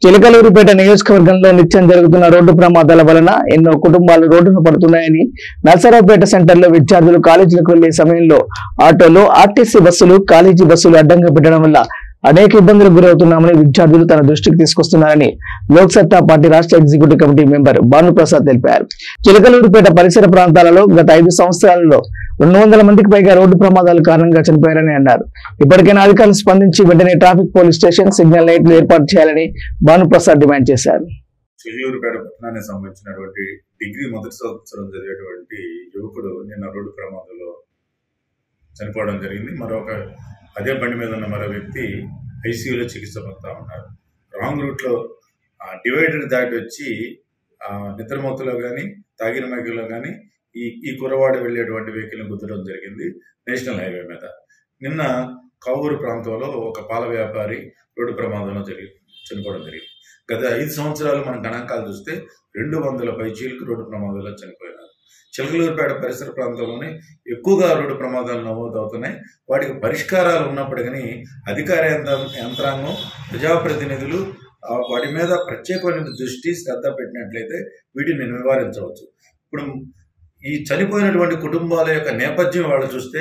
చిలకలూరిపేట నియోజకవర్గంలో నిత్యం జరుగుతున్న రోడ్డు ప్రమాదాల వలన ఎన్నో కుటుంబాలు రోడ్డున పడుతున్నాయని నర్సరావుపేట సెంటర్లో విద్యార్థులు కాలేజీలకు వెళ్లే సమయంలో ఆటోలు, ఆర్టీసీ బస్సులు, కాలేజీ బస్సులు అడ్డంగా పెట్టడం వల్ల అనేక ఇబ్బందులకు గురవుతున్నామని విద్యార్థులు తన దృష్టికి తీసుకొస్తున్నారని లోక్ సత్తా పార్టీ రాష్ట్ర ఎగ్జిక్యూటివ్ కమిటీ మెంబర్ భానుప్రసాద్ తెలిపారు. చిలకలూరిపేట పరిసర ప్రాంతాలలో గత 5 సంవత్సరాలలో 200 మందికి పైగా రోడ్డు ప్రమాదాల కారణంగా చనిపోయారని అన్నారు. ఇప్పటికైనా అధికారులు స్పందించి వెంటనే ట్రాఫిక్ పోలీస్ స్టేషన్, సిగ్నల్ లైట్లు ఏర్పాటు చేయాలని భానుప్రసాద్ డిమాండ్ చేశారు. చిలకలూరిపేట పట్టణానికి సంబంధించినటువంటి డిగ్రీ మొదటి సంవత్సరం చదివేటువంటి యువకుడు నిన్న రోడ్డు ప్రమాదంలో చనిపోవడం జరిగింది. అదే బండి మీద ఉన్న మరో వ్యక్తి ఐసీయూలో చికిత్స పొందుతూ ఉన్నారు. రాంగ్ రూట్లో డివైడర్ దాటి వచ్చి నిద్రమత్తులో కానీ తాగిన మైకులో కానీ ఈ కురవాడ వెళ్ళేటువంటి వెహికల్ని గుద్దడం జరిగింది నేషనల్ హైవే మీద. నిన్న కావూరు ప్రాంతంలో ఒక పాల వ్యాపారి రోడ్డు ప్రమాదంలో చనిపోవడం జరిగింది. గత 5 సంవత్సరాలు మన గణాంకాలు చూస్తే 200 పైచీలకు రోడ్డు ప్రమాదాల్లో చనిపోయినారు. చిలకలూరిపేట పరిసర ప్రాంతంలోనే ఎక్కువగా రోడ్డు ప్రమాదాలు నమోదవుతున్నాయి. వాటికి పరిష్కారాలు ఉన్నప్పటికీ అధికార యంత్రాంగం, ప్రజాప్రతినిధులు వాటి మీద ప్రత్యేకమైన దృష్టి, శ్రద్ధ పెట్టినట్లయితే వీటిని నివారించవచ్చు. ఇప్పుడు ఈ చనిపోయినటువంటి కుటుంబాల యొక్క నేపథ్యం వాళ్ళు చూస్తే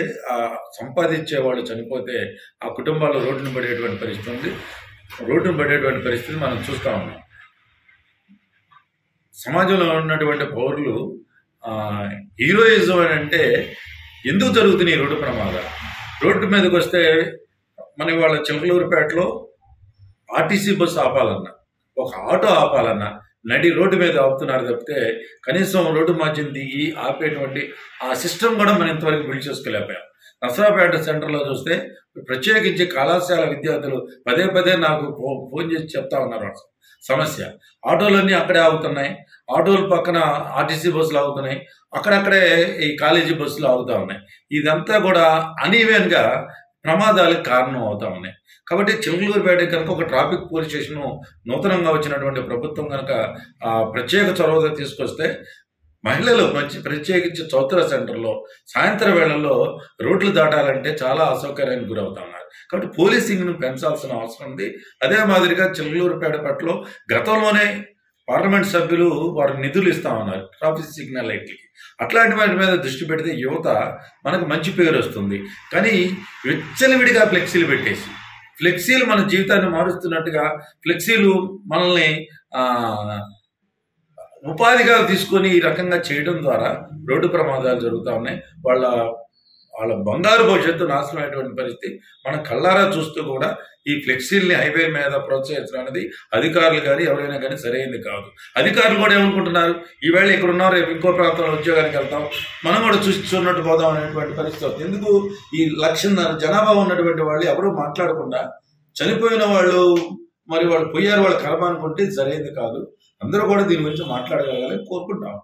సంపాదించే వాళ్ళు చనిపోతే ఆ కుటుంబాలు రోడ్డును పడేటువంటి పరిస్థితి మనం చూస్తూ ఉన్నాం. సమాజంలో ఉన్నటువంటి పౌరులు హీరోయిజం అని అంటే ఎందుకు జరుగుతున్నాయి రోడ్డు ప్రమాదాలు? రోడ్డు మీదకి వస్తే మన వాళ్ళ చిలకలూరిపేటలో ఆర్టీసీ బస్సు ఆపాలన్నా, ఒక ఆటో ఆపాలన్నా నడి రోడ్డు మీద ఆపుతున్నారు తప్పితే కనీసం రోడ్డు మధ్యన దిగి ఆపేటువంటి ఆ సిస్టమ్ కూడా మనం ఇంతవరకు బిల్డ్ చేసుకోలేకపోయాం. నర్సరావుపేట సెంటర్లో చూస్తే ప్రత్యేకించి కళాశాల విద్యార్థులు పదే నాకు ఫోన్ చేసి చెప్తా ఉన్నారు సమస్య. ఆటోలన్నీ అక్కడే ఆగుతున్నాయి, ఆటోల పక్కన ఆర్టీసీ బస్సులు ఆగుతున్నాయి, అక్కడక్కడే ఈ కాలేజీ బస్సులు ఆగుతూ ఉన్నాయి. ఇదంతా కూడా అనీవెన్గా ప్రమాదాలకు కారణం అవుతా ఉన్నాయి. కాబట్టి చిలకలూరిపేట కనుక ఒక ట్రాఫిక్ పోలీస్ స్టేషన్ నూతనంగా వచ్చినటువంటి ప్రభుత్వం కనుక ప్రత్యేక చొరవ తీసుకొస్తే మహిళలు ప్రత్యేకించి చౌతర సెంటర్లో సాయంత్రం వేళల్లో రోడ్లు దాటాలంటే చాలా అసౌకర్యానికి గురవుతా ఉన్నారు. కాబట్టి పోలీసింగ్ను పెంచాల్సిన అవసరం ఉంది. అదే మాదిరిగా చిలకలూరిపేట పట్ల గతంలోనే పార్లమెంట్ సభ్యులు వారు నిధులు ఇస్తా ఉన్నారు ట్రాఫిక్ సిగ్నల్ లైట్లకి. అట్లాంటి వాటి మీద దృష్టి పెడితే యువత మనకు మంచి పేరు వస్తుంది. కానీ విచ్చలవిడిగా ఫ్లెక్సీలు పెట్టేసి, ఫ్లెక్సీలు మన జీవితాన్ని మారుస్తున్నట్టుగా ఫ్లెక్సీలు మనల్ని ఉపాధిగా తీసుకొని ఈ రకంగా చేయడం ద్వారా రోడ్డు ప్రమాదాలు జరుగుతూ ఉన్నాయి. వాళ్ళ బంగారు భవిష్యత్తు నాశనమైనటువంటి పరిస్థితి మనం కళ్ళారా చూస్తూ కూడా ఈ ఫ్లెక్సీల్ని హైవే మీద ప్రోత్సహించడం అనేది అధికారులు కానీ ఎవరైనా కానీ సరైనది కాదు. అధికారులు కూడా ఏమనుకుంటున్నారు, ఈవేళ ఇక్కడ ఉన్నారు, రేపు ఇంకో ప్రాంతంలో ఉద్యోగానికి వెళ్తాం, మనం కూడా చూస్తున్నట్టు పోదాం అనేటువంటి పరిస్థితి అవుతుంది. ఎందుకు ఈ 1,00,000 జనాభా ఉన్నటువంటి వాళ్ళు ఎవరూ మాట్లాడకుండా చనిపోయిన వాళ్ళు మరి వాళ్ళు పోయారు వాళ్ళ కర్మ అనుకుంటే సరైనది కాదు. అందరూ కూడా దీని గురించి మాట్లాడగలగాలని కోరుకుంటాం.